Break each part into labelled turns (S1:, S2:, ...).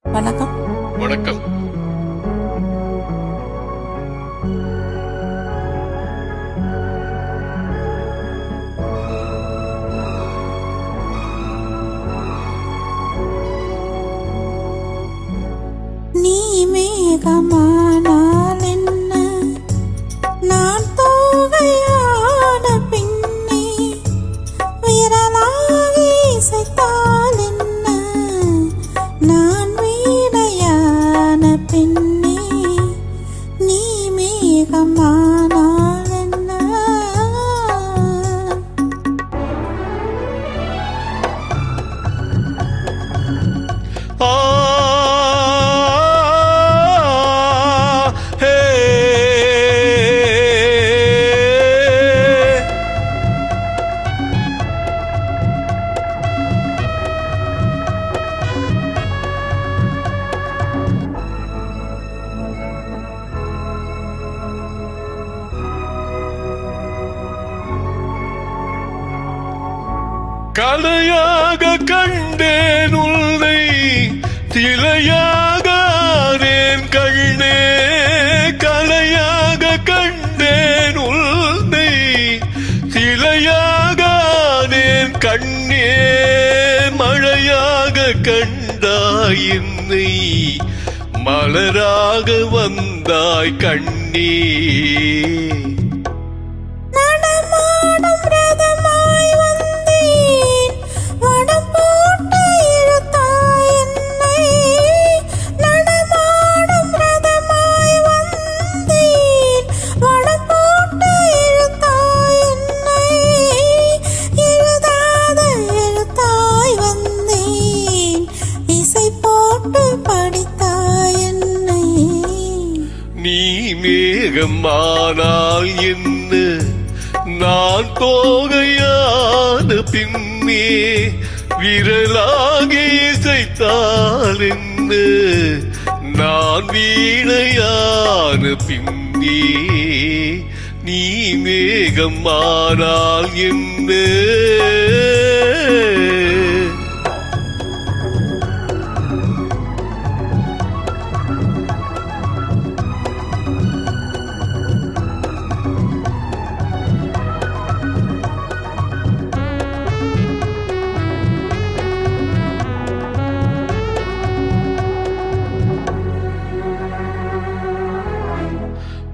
S1: வணக்கம்.
S2: வணக்கம்.
S1: நீ மேகமானால் என்ன, நான் தோகையான பின்னே, விரலாகி இசைத்தால் என்ன, நான் வீணையான பின்னே, நீ மேகமானால் என்ன.
S2: கலையாக கண்டேன் உன்னை, சிலையாக ஆனேன் கண்ணே. கலையாக கண்டேன் உன்னை, சிலையாக ஆனேன் கண்ணே. மழையாக கண்டாய் என்னை, மலராக வந்தாய் கண்ணே. நீ மேகமானால் என்ன, நான் தோகையான பின்னே, விரலாகி இசைத்தால் என்ன, நான் வீணையான பின்னே, நீ மேகமானால் என்ன.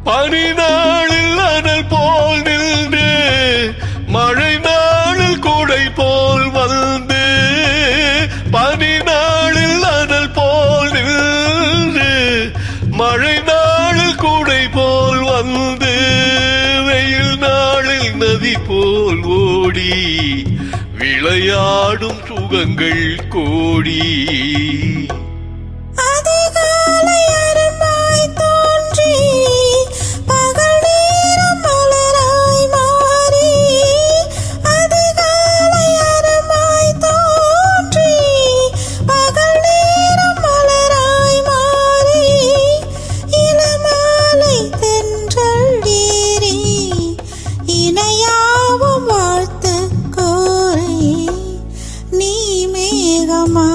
S2: பனி நாளில் அனல் போல் நின்று, மழை நாளில் குடை போல் வந்து. பனி நாளில் அனல் போல் நின்று, மழை நாளில் குடை போல் வந்து. வெயில் நாளில் நதி போல் ஓடி, விளையாடும் சுகங்கள் கோடி.
S1: நீ மேகமா